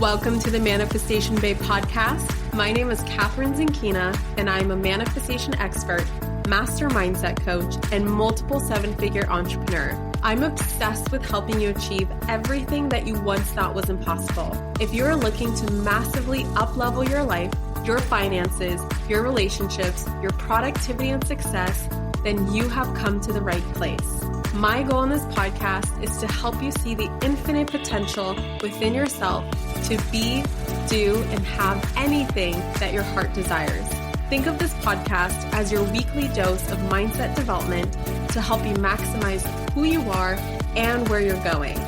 Welcome to the Manifestation Babe podcast. My name is Catherine Zinkina, and I'm a manifestation expert, master mindset coach, and multiple seven-figure entrepreneur. I'm obsessed with helping you achieve everything that you once thought was impossible. If you're looking to massively up-level your life, your finances, your relationships, your productivity and success, then you have come to the right place. My goal in this podcast is to help you see the infinite potential within yourself to be, do, and have anything that your heart desires. Think of this podcast as your weekly dose of mindset development to help you maximize who you are and where you're going.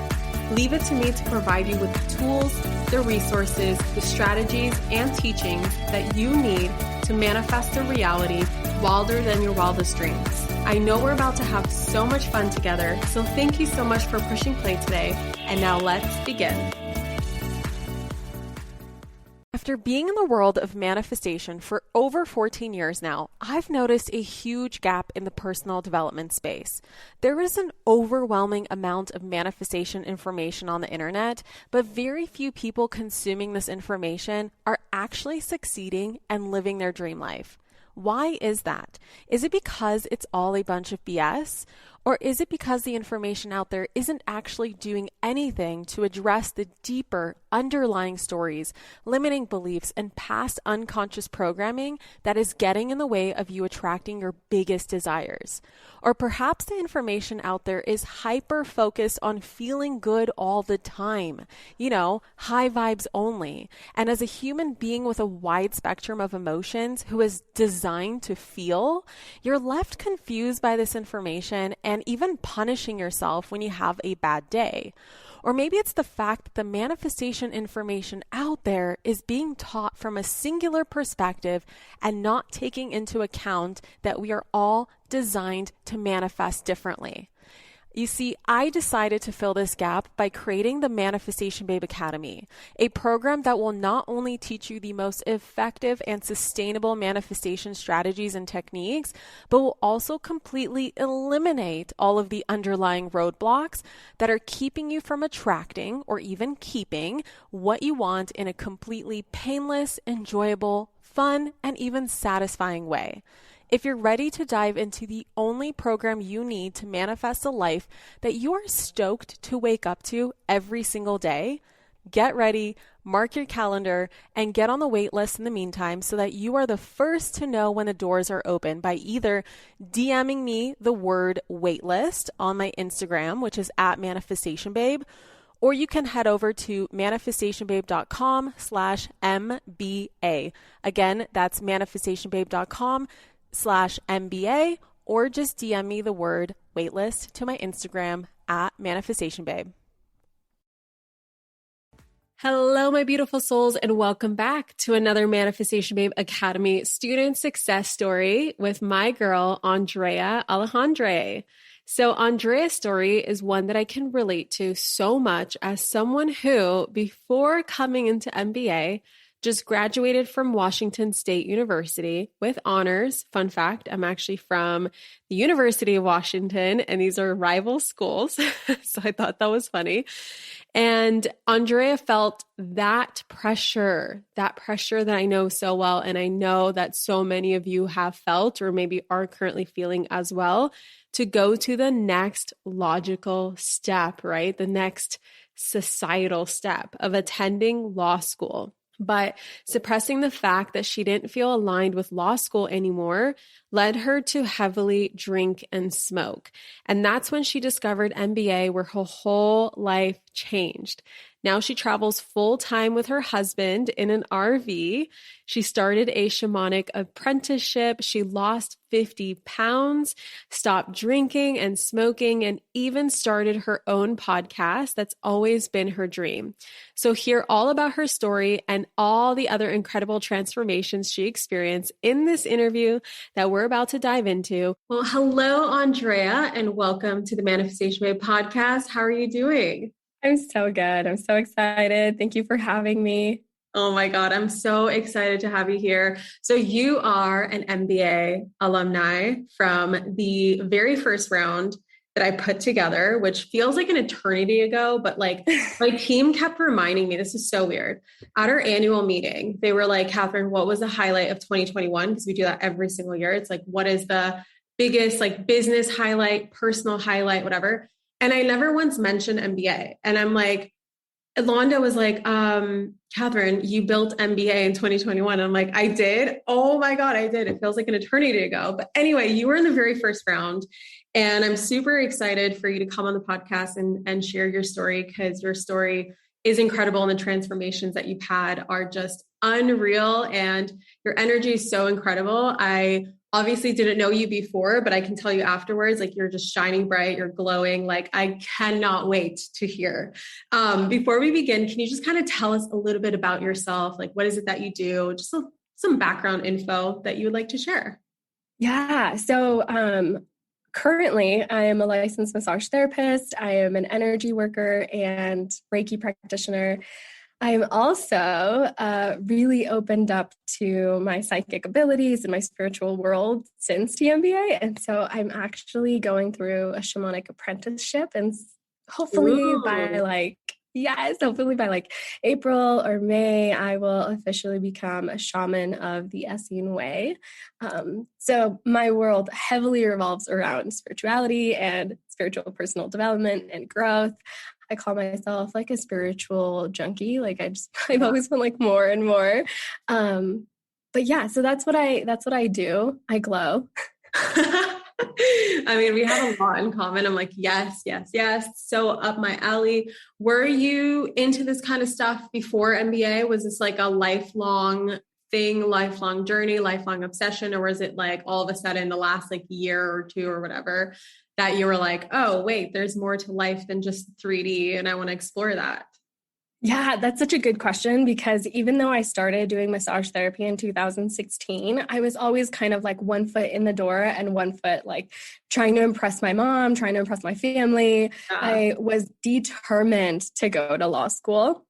Leave it to me to provide you with the tools, the resources, the strategies, and teachings that you need to manifest a reality wilder than your wildest dreams. I know we're about to have so much fun together, so thank you so much for pushing play today. And now let's begin. After being in the world of manifestation for over 14 years now, I've noticed a huge gap in the personal development space. There is an overwhelming amount of manifestation information on the internet, but very few people consuming this information are actually succeeding and living their dream life. Why is that? Is it because it's all a bunch of BS? Or is it because the information out there isn't actually doing anything to address the deeper underlying stories, limiting beliefs, and past unconscious programming that is getting in the way of you attracting your biggest desires? Or perhaps the information out there is hyper-focused on feeling good all the time, high vibes only. And as a human being with a wide spectrum of emotions who is designed to feel, you're left confused by this information and even punishing yourself when you have a bad day. Or maybe it's the fact that the manifestation information out there is being taught from a singular perspective and not taking into account that we are all designed to manifest differently. You see, I decided to fill this gap by creating the Manifestation Babe Academy, a program that will not only teach you the most effective and sustainable manifestation strategies and techniques, but will also completely eliminate all of the underlying roadblocks that are keeping you from attracting or even keeping what you want in a completely painless, enjoyable, fun, and even satisfying way. If you're ready to dive into the only program you need to manifest a life that you are stoked to wake up to every single day, get ready, mark your calendar, and get on the wait list in the meantime so that you are the first to know when the doors are open by either DMing me the word waitlist on my Instagram, which is @manifestationbabe, or you can head over to manifestationbabe.com/MBA. Again, that's manifestationbabe.com/MBA, or just DM me the word waitlist to my Instagram @manifestationbabe. Hello, my beautiful souls, and welcome back to another Manifestation Babe Academy student success story with my girl, Andrea Alejandre. So Andrea's story is one that I can relate to so much as someone who, before coming into MBA, just graduated from Washington State University with honors. Fun fact, I'm actually from the University of Washington, and these are rival schools. So I thought that was funny. And Andrea felt that pressure that I know so well. And I know that so many of you have felt, or maybe are currently feeling as well, to go to the next logical step, right? The next societal step of attending law school. But suppressing the fact that she didn't feel aligned with law school anymore led her to heavily drink and smoke. And that's when she discovered MBA, where her whole life changed. Now she travels full time with her husband in an RV. She started a shamanic apprenticeship. She lost 50 pounds, stopped drinking and smoking, and even started her own podcast. That's always been her dream. So hear all about her story and all the other incredible transformations she experienced in this interview that we're about to dive into. Well, hello, Andrea, and welcome to the Manifestation Babe podcast. How are you doing? I'm so good. I'm so excited. Thank you for having me. Oh my God, I'm so excited to have you here. So you are an MBA alumni from the very first round that I put together, which feels like an eternity ago, but like my team kept reminding me, this is so weird. At our annual meeting, they were like, Catherine, what was the highlight of 2021? Because we do that every single year. It's like, what is the biggest like business highlight, personal highlight, whatever. And I never once mentioned MBA. And I'm like, Londa was like, Catherine, you built MBA in 2021. I'm like, I did. Oh my God, I did. It feels like an eternity ago. But anyway, you were in the very first round. And I'm super excited for you to come on the podcast and share your story, because your story is incredible. And the transformations that you've had are just unreal. And your energy is so incredible. I obviously didn't know you before, but I can tell you afterwards, like you're just shining bright, you're glowing. Like I cannot wait to hear. Before we begin, can you just kind of tell us a little bit about yourself? Like, what is it that you do? Just some background info that you would like to share. Yeah. So, currently I am a licensed massage therapist. I am an energy worker and Reiki practitioner. I'm also really opened up to my psychic abilities and my spiritual world since the MBA. And so I'm actually going through a shamanic apprenticeship, and hopefully hopefully by like April or May, I will officially become a shaman of the Essene way. So my world heavily revolves around spirituality and spiritual personal development and growth. I call myself like a spiritual junkie. Like I've always been like more and more. But yeah, so that's what I do. I glow. I mean, we have a lot in common. I'm like, yes, yes, yes. So up my alley. Were you into this kind of stuff before MBA? Was this like a lifelong thing, lifelong journey, lifelong obsession? Or was it like all of a sudden the last like year or two or whatever that you were like, oh, wait, there's more to life than just 3D and I want to explore that? Yeah, that's such a good question, because even though I started doing massage therapy in 2016, I was always kind of like one foot in the door and one foot like trying to impress my mom, trying to impress my family. Yeah. I was determined to go to law school.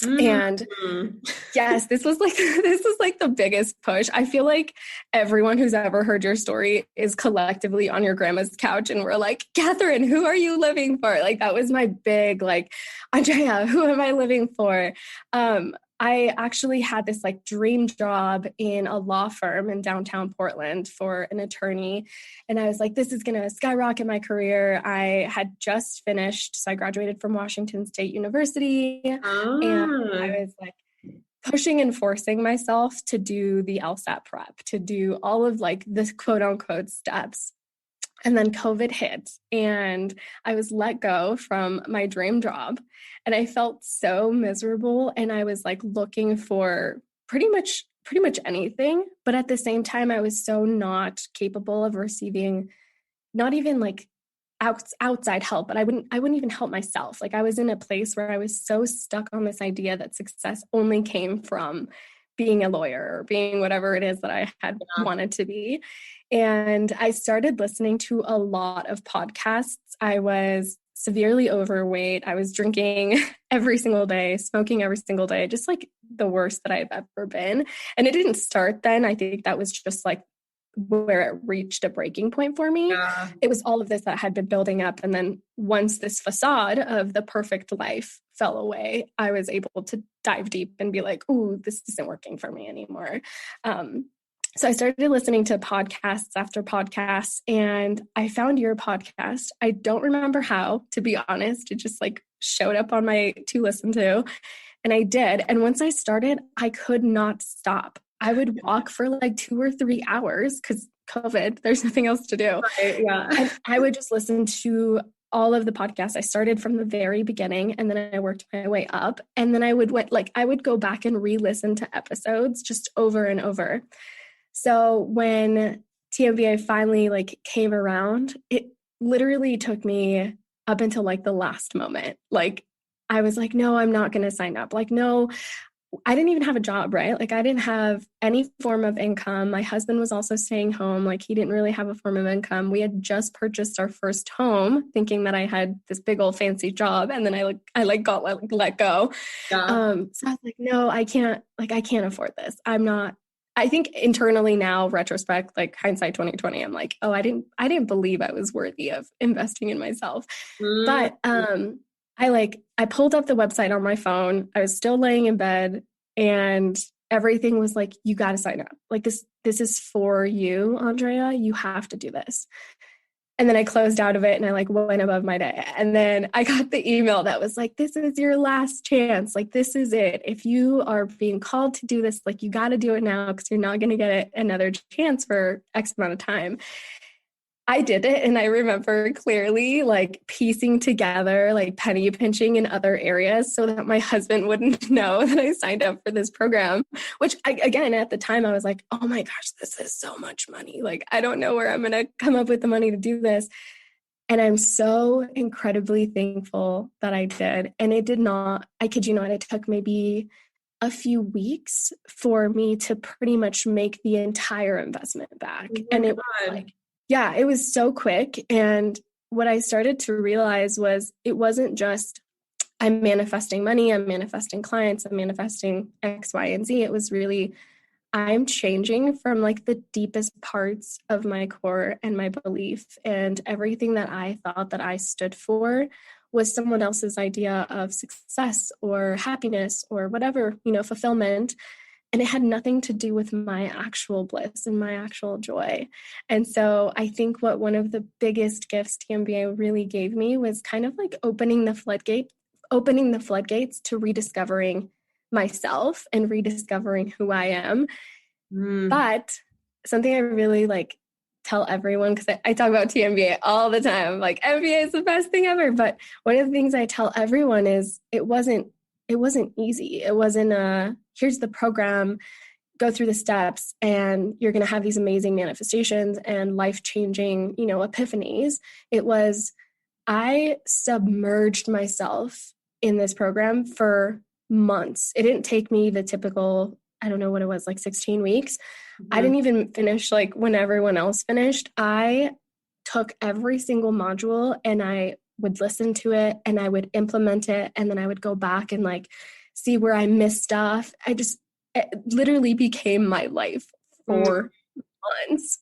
And yes, this was like the biggest push. I feel like everyone who's ever heard your story is collectively on your grandma's couch and we're like, Catherine, who are you living for? Like that was my big like, Andrea, who am I living for? I actually had this like dream job in a law firm in downtown Portland for an attorney. And I was like, this is going to skyrocket my career. I had just finished. So I graduated from Washington State University. And I was like pushing and forcing myself to do the LSAT prep, to do all of like the quote unquote steps. And then COVID hit and I was let go from my dream job and I felt so miserable. And I was like looking for pretty much anything. But at the same time, I was so not capable of receiving not even like outside help, but I wouldn't even help myself. Like I was in a place where I was so stuck on this idea that success only came from being a lawyer or being whatever it is that I had wanted to be. And I started listening to a lot of podcasts. I was severely overweight. I was drinking every single day, smoking every single day, just like the worst that I've ever been. And it didn't start then. I think that was just like where it reached a breaking point for me. Yeah. It was all of this that had been building up. And then once this facade of the perfect life fell away, I was able to dive deep and be like, ooh, this isn't working for me anymore. So I started listening to podcasts after podcasts, and I found your podcast. I don't remember how, to be honest. It just like showed up on my to listen to, and I did. And once I started, I could not stop. I would walk for like 2 or 3 hours because COVID, there's nothing else to do. Right, yeah. And I would just listen to all of the podcasts. I started from the very beginning and then I worked my way up. And then I would go back and re-listen to episodes just over and over. So when TMBA finally like came around, it literally took me up until like the last moment. Like I was like, no, I'm not going to sign up. Like, no, I didn't even have a job, right? Like I didn't have any form of income. My husband was also staying home. Like he didn't really have a form of income. We had just purchased our first home thinking that I had this big old fancy job. And then I got let go. Yeah. So I was like, no, I can't afford this. I'm not I think internally now, retrospect, like hindsight 2020, I'm like, oh, I didn't believe I was worthy of investing in myself. But I pulled up the website on my phone. I was still laying in bed and everything was like, you got to sign up. Like this is for you, Andrea. You have to do this. And then I closed out of it and I like went above my day. And then I got the email that was like, this is your last chance. Like, this is it. If you are being called to do this, like you got to do it now because you're not going to get another chance for X amount of time. I did it. And I remember clearly like piecing together, like penny pinching in other areas so that my husband wouldn't know that I signed up for this program, which again, at the time I was like, oh my gosh, this is so much money. Like, I don't know where I'm going to come up with the money to do this. And I'm so incredibly thankful that I did. And it did not, I kid you not, it took maybe a few weeks for me to pretty much make the entire investment back. And it was like, yeah, it was so quick. And what I started to realize was it wasn't just I'm manifesting money, I'm manifesting clients, I'm manifesting X, Y, and Z. It was really I'm changing from like the deepest parts of my core and my belief, and everything that I thought that I stood for was someone else's idea of success or happiness or whatever, fulfillment. And it had nothing to do with my actual bliss and my actual joy. And so I think what one of the biggest gifts TMBA really gave me was kind of like opening the floodgates to rediscovering myself and rediscovering who I am. But something I really like tell everyone, because I talk about TMBA all the time, like MBA is the best thing ever. But one of the things I tell everyone is it wasn't easy. It wasn't here's the program, go through the steps, and you're going to have these amazing manifestations and life-changing, epiphanies. It was, I submerged myself in this program for months. It didn't take me the typical, I don't know what it was, like 16 weeks. I didn't even finish like when everyone else finished. I took every single module and I would listen to it and I would implement it. And then I would go back and like see where I missed stuff. It literally became my life for months.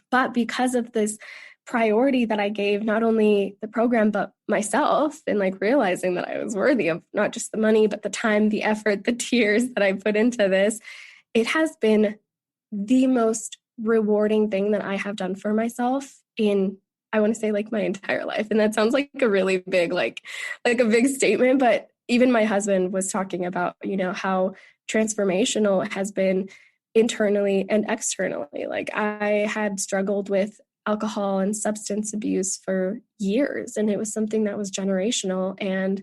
But because of this priority that I gave not only the program, but myself, and like realizing that I was worthy of not just the money, but the time, the effort, the tears that I put into this, it has been the most rewarding thing that I have done for myself in, I want to say like my entire life. And that sounds like a really big, like a big statement, but even my husband was talking about, how transformational it has been internally and externally. Like I had struggled with alcohol and substance abuse for years, and it was something that was generational. And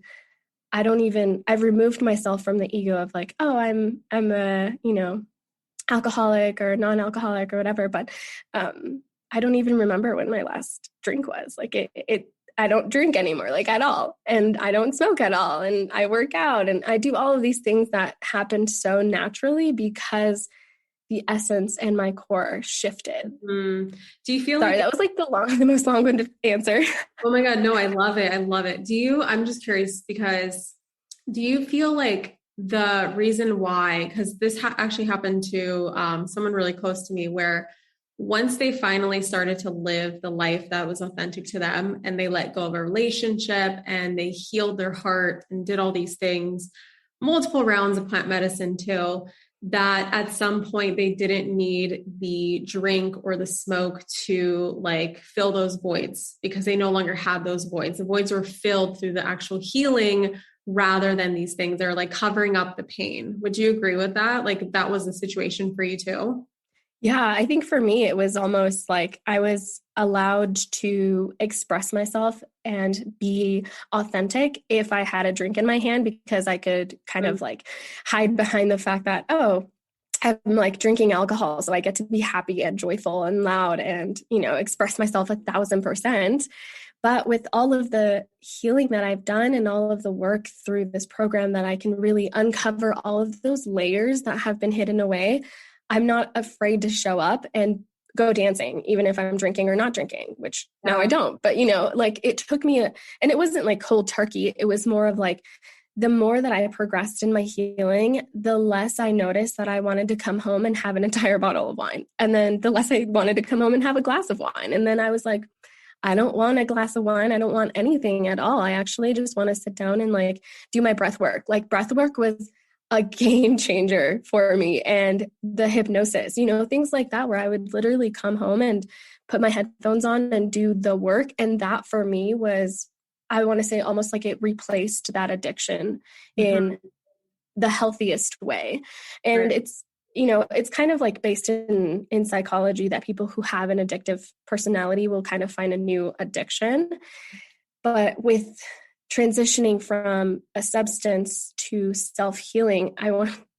I've removed myself from the ego of like, oh, I'm a, alcoholic or non-alcoholic or whatever. But I don't even remember when my last drink was. Like I don't drink anymore, like at all. And I don't smoke at all. And I work out and I do all of these things that happened so naturally because the essence and my core shifted. Do you feel Sorry, that was like the most long-winded answer. Oh my God. No, I love it. I love it. I'm just curious because do you feel like the reason why, because this actually happened to someone really close to me, where once they finally started to live the life that was authentic to them and they let go of a relationship and they healed their heart and did all these things, multiple rounds of plant medicine too, that at some point they didn't need the drink or the smoke to like fill those voids because they no longer had those voids. The voids were filled through the actual healing rather than these things. They're like covering up the pain. Would you agree with that? Like that was the situation for you too? Yeah, I think for me, it was almost like I was allowed to express myself and be authentic if I had a drink in my hand, because I could kind of like hide behind the fact that, oh, I'm like drinking alcohol, so I get to be happy and joyful and loud and, express myself 1,000%. But with all of the healing that I've done and all of the work through this program, that I can really uncover all of those layers that have been hidden away. I'm not afraid to show up and go dancing, even if I'm drinking or not drinking, which now I don't. But, like it took me and it wasn't like cold turkey. It was more of like the more that I progressed in my healing, the less I noticed that I wanted to come home and have an entire bottle of wine. And then the less I wanted to come home and have a glass of wine. And then I was like, I don't want a glass of wine. I don't want anything at all. I actually just want to sit down and like do my breath work. Like breath work was a game changer for me, and the hypnosis, things like that, where I would literally come home and put my headphones on and do the work. And that for me was, I want to say, almost like it replaced that addiction in the healthiest way. And it's kind of like based in psychology that people who have an addictive personality will kind of find a new addiction. But with transitioning from a substance to self-healing,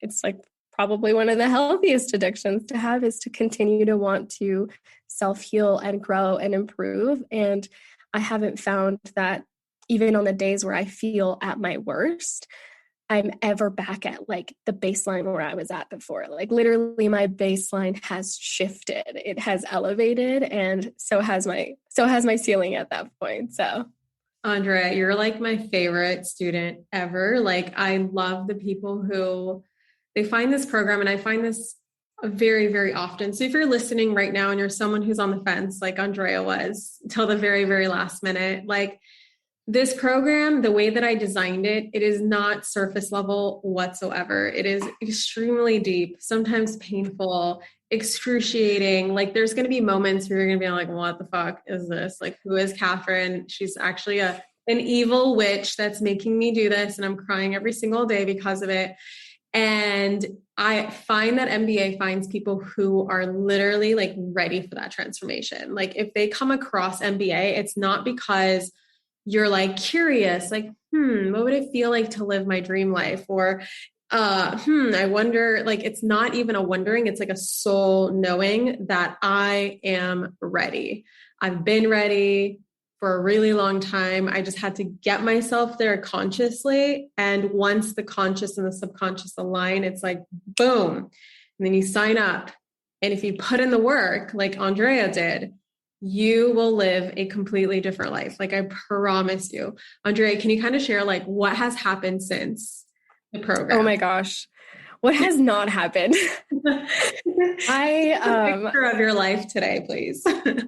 it's like probably one of the healthiest addictions to have, is to continue to want to self-heal and grow and improve. And I haven't found that even on the days where I feel at my worst, I'm ever back at like the baseline where I was at before. Like literally my baseline has shifted. It has elevated, and so has my ceiling at that point. So Andrea, you're like my favorite student ever. Like I love the people who they find this program, and I find this very, very often. So if you're listening right now and you're someone who's on the fence, like Andrea was till the very, very last minute, like this program, the way that I designed it, it is not surface level whatsoever. It is extremely deep, sometimes painful, excruciating. Like there's going to be moments where you're going to be like, what the fuck is this? Like, who is Catherine? She's actually an evil witch that's making me do this. And I'm crying every single day because of it. And I find that MBA finds people who are literally like ready for that transformation. Like if they come across MBA, it's not because you're like curious, like, what would it feel like to live my dream life? Or, I wonder, like, it's not even a wondering, it's like a soul knowing that I am ready. I've been ready for a really long time. I just had to get myself there consciously. And once the conscious and the subconscious align, it's like, boom. And then you sign up. And if you put in the work, like Andrea did, you will live a completely different life. Like I promise you. Andrea, can you kind of share like what has happened since the program? Oh my gosh. What has not happened? Picture of your life today, please.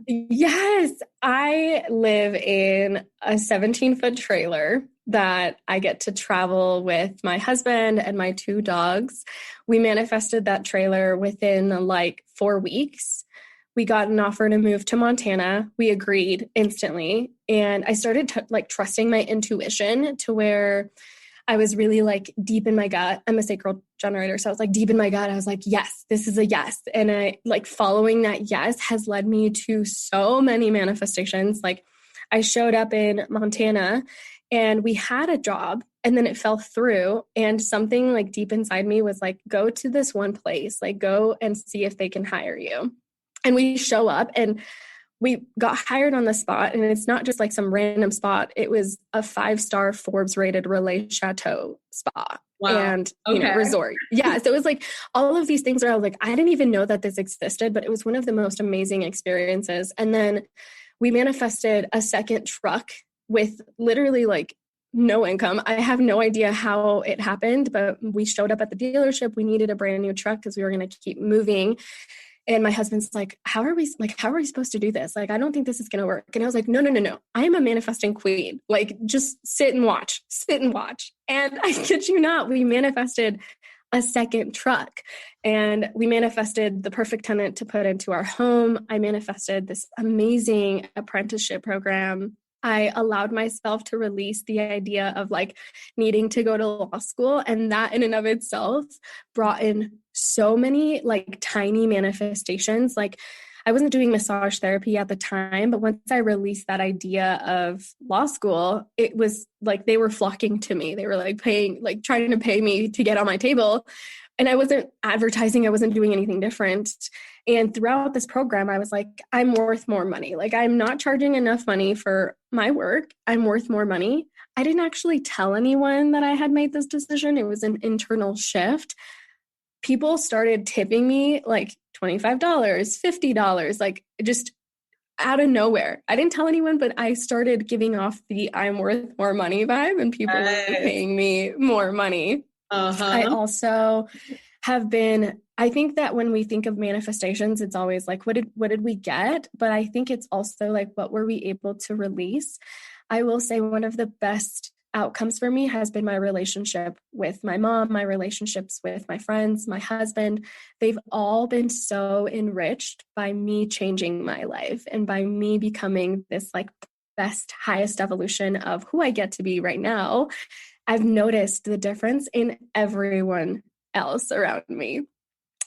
Yes, I live in a 17-foot trailer that I get to travel with my husband and my 2 dogs. We manifested that trailer within like 4 weeks. We got an offer to move to Montana. We agreed instantly. And I started trusting my intuition to where I was really like deep in my gut. I'm a sacral generator. So I was like deep in my gut. I was like, yes, this is a yes. And I like following that yes has led me to so many manifestations. Like I showed up in Montana and we had a job and then it fell through, and something like deep inside me was like, go to this one place, like go and see if they can hire you. And we show up and we got hired on the spot, and it's not just like some random spot. It was a 5-star Forbes rated Relais Chateau spa. Wow. And resort. Yeah. So it was like all of these things where I was like, I didn't even know that this existed, but it was one of the most amazing experiences. And then we manifested a second truck with literally like no income. I have no idea how it happened, but we showed up at the dealership. We needed a brand new truck because we were going to keep moving. And my husband's like, how are we supposed to do this? Like, I don't think this is going to work. And I was like, no. I am a manifesting queen. Like, just sit and watch. And I kid you not, we manifested a second truck, and we manifested the perfect tenant to put into our home. I manifested this amazing apprenticeship program. I allowed myself to release the idea of like needing to go to law school. And that in and of itself brought in so many like tiny manifestations. Like I wasn't doing massage therapy at the time, but once I released that idea of law school, it was like they were flocking to me. They were like trying to pay me to get on my table. And I wasn't advertising. I wasn't doing anything different. And throughout this program, I was like, I'm worth more money. Like I'm not charging enough money for my work. I'm worth more money. I didn't actually tell anyone that I had made this decision. It was an internal shift. People started tipping me like $25, $50, like just out of nowhere. I didn't tell anyone, but I started giving off the I'm worth more money vibe, and people were paying me more money. I also have been, I think that when we think of manifestations, it's always like, what did we get? But I think it's also like, what were we able to release? I will say one of the best outcomes for me has been my relationship with my mom, my relationships with my friends, my husband. They've all been so enriched by me changing my life and by me becoming this like best, highest evolution of who I get to be right now. I've noticed the difference in everyone else around me.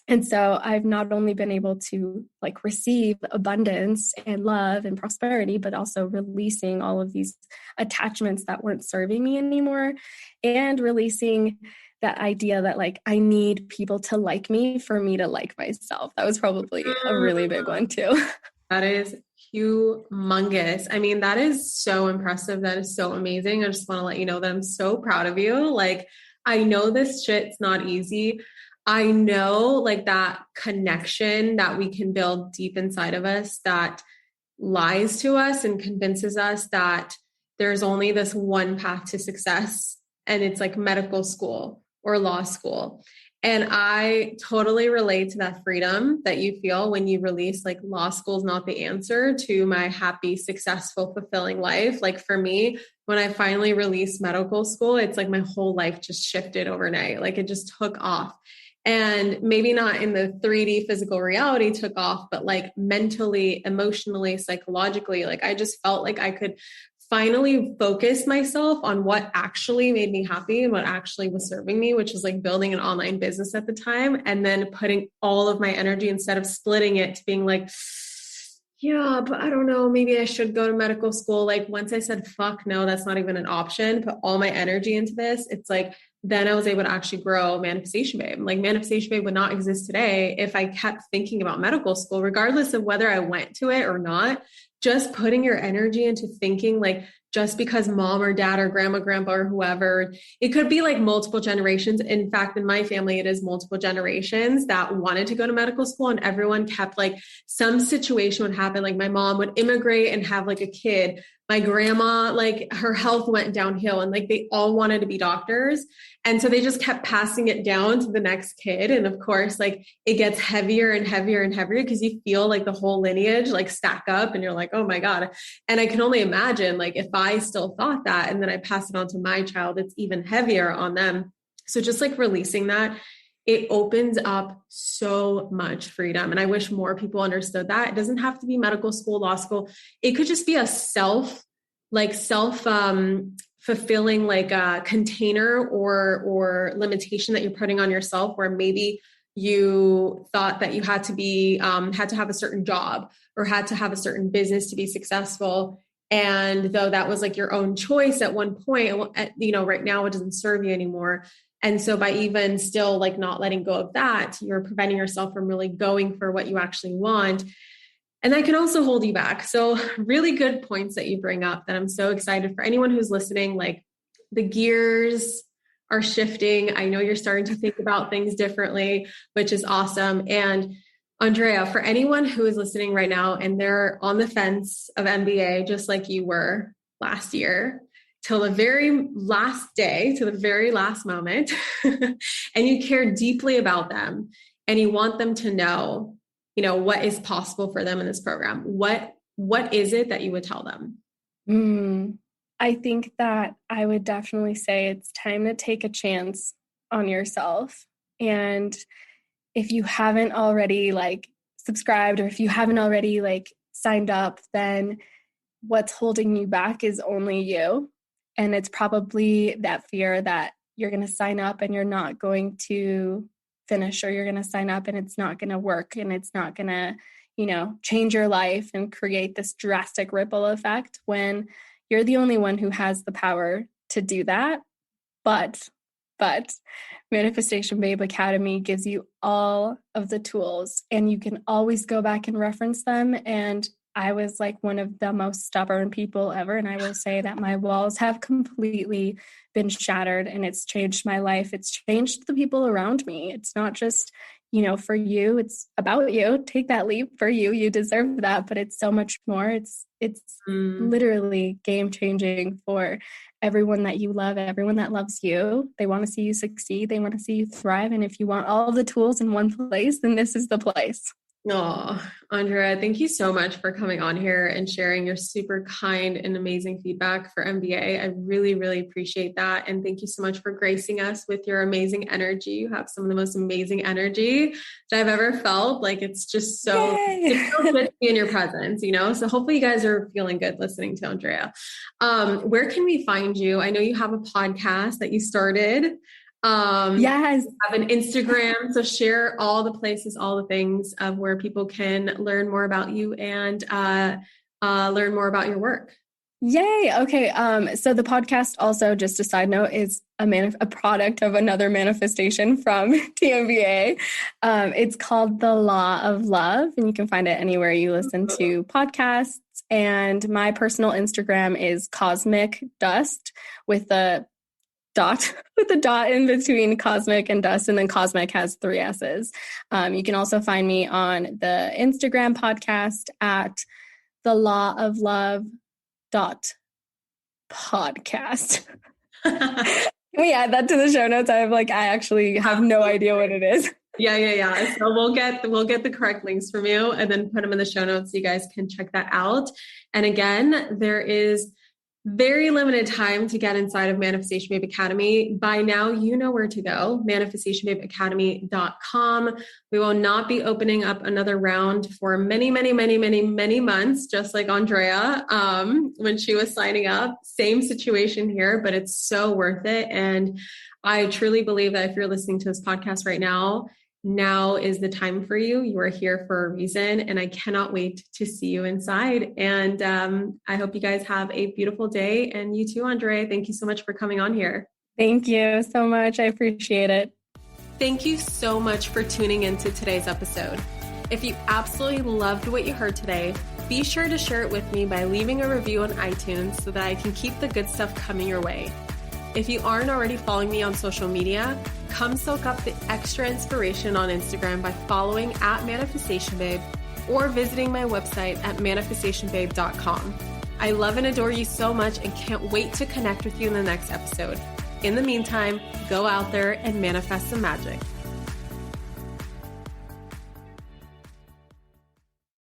And so I've not only been able to like receive abundance and love and prosperity, but also releasing all of these attachments that weren't serving me anymore, and releasing that idea that like I need people to like me for me to like myself. That was probably a really big one too. That is humongous. I mean, that is so impressive. That is so amazing. I just want to let you know that I'm so proud of you. Like, I know this shit's not easy. I know like that connection that we can build deep inside of us that lies to us and convinces us that there's only this one path to success, and it's like medical school or law school. And I totally relate to that freedom that you feel when you release like law school is not the answer to my happy, successful, fulfilling life. Like for me, when I finally released medical school, it's like my whole life just shifted overnight. Like it just took off. And maybe not in the 3D physical reality took off, but like mentally, emotionally, psychologically, like I just felt like I could finally focus myself on what actually made me happy and what actually was serving me, which was like building an online business at the time. And then putting all of my energy, instead of splitting it, to being like, yeah, but I don't know, maybe I should go to medical school. Like once I said, fuck no, that's not even an option, put all my energy into this. It's like, then I was able to actually grow Manifestation Babe. Like Manifestation Babe would not exist today if I kept thinking about medical school, regardless of whether I went to it or not. Just putting your energy into thinking like, just because mom or dad or grandma, grandpa, or whoever, it could be like multiple generations. In fact, in my family, it is multiple generations that wanted to go to medical school, and everyone kept like some situation would happen. Like my mom would immigrate and have like a kid. My grandma, like her health went downhill, and like they all wanted to be doctors. And so they just kept passing it down to the next kid. And of course, like it gets heavier and heavier and heavier because you feel like the whole lineage like stack up, and you're like, oh my God. And I can only imagine like if I still thought that, and then I pass it on to my child, it's even heavier on them. So just like releasing that, it opens up so much freedom. And I wish more people understood that. It doesn't have to be medical school, law school. It could just be a fulfilling like a container or limitation that you're putting on yourself, where maybe you thought that you had to have a certain job or had to have a certain business to be successful. And though that was like your own choice at one point, right now it doesn't serve you anymore. And so by even still like not letting go of that, you're preventing yourself from really going for what you actually want. And that can also hold you back. So really good points that you bring up that I'm so excited for anyone who's listening. Like the gears are shifting. I know you're starting to think about things differently, which is awesome. And Andrea, for anyone who is listening right now and they're on the fence of MBA, just like you were last year, till the very last day, to the very last moment, and you care deeply about them and you want them to know, what is possible for them in this program, what is it that you would tell them? I think that I would definitely say it's time to take a chance on yourself. And if you haven't already like subscribed, or if you haven't already like signed up, then what's holding you back is only you. And it's probably that fear that you're going to sign up and you're not going to finish, or you're going to sign up and it's not going to work, and it's not going to, change your life and create this drastic ripple effect, when you're the only one who has the power to do that. But Manifestation Babe Academy gives you all of the tools, and you can always go back and reference them. And I was like one of the most stubborn people ever. And I will say that my walls have completely been shattered, and it's changed my life. It's changed the people around me. It's not just, for you, it's about you. Take that leap for you. You deserve that, but it's so much more. It's literally game changing for everyone that you love, everyone that loves you. They want to see you succeed. They want to see you thrive. And if you want all the tools in one place, then this is the place. Oh, Andrea, thank you so much for coming on here and sharing your super kind and amazing feedback for MBA. I really, really appreciate that. And thank you so much for gracing us with your amazing energy. You have some of the most amazing energy that I've ever felt. Like, it's just so, it's so good to be in your presence, So hopefully you guys are feeling good listening to Andrea. Where can we find you? I know you have a podcast that you started. Yes. You have an Instagram, so share all the places, all the things of where people can learn more about you and learn more about your work. Yay. Okay. So the podcast also, just a side note, is a product of another manifestation from TMBA. It's called The Law of Love, and you can find it anywhere you listen to podcasts. And my personal Instagram is Cosmic Dust with a dot in between cosmic and dust, and then cosmic has 3 S's. You can also find me on the Instagram podcast at the law of love .podcast. Can we add that to the show notes? I actually have no idea what it is. Yeah. So we'll get the correct links from you and then put them in the show notes so you guys can check that out. And again, there is very limited time to get inside of Manifestation Babe Academy. By now, you know where to go, manifestationbabeacademy.com. We will not be opening up another round for many, many, many, many, many months, just like Andrea, when she was signing up. Same situation here, but it's so worth it. And I truly believe that if you're listening to this podcast right now is the time for you. You are here for a reason, and I cannot wait to see you inside. And I hope you guys have a beautiful day. And you too, Andrea. Thank you so much for coming on here. Thank you so much. I appreciate it. Thank you so much for tuning into today's episode. If you absolutely loved what you heard today, be sure to share it with me by leaving a review on iTunes so that I can keep the good stuff coming your way. If you aren't already following me on social media, come soak up the extra inspiration on Instagram by following @ManifestationBabe or visiting my website at manifestationbabe.com. I love and adore you so much and can't wait to connect with you in the next episode. In the meantime, go out there and manifest some magic.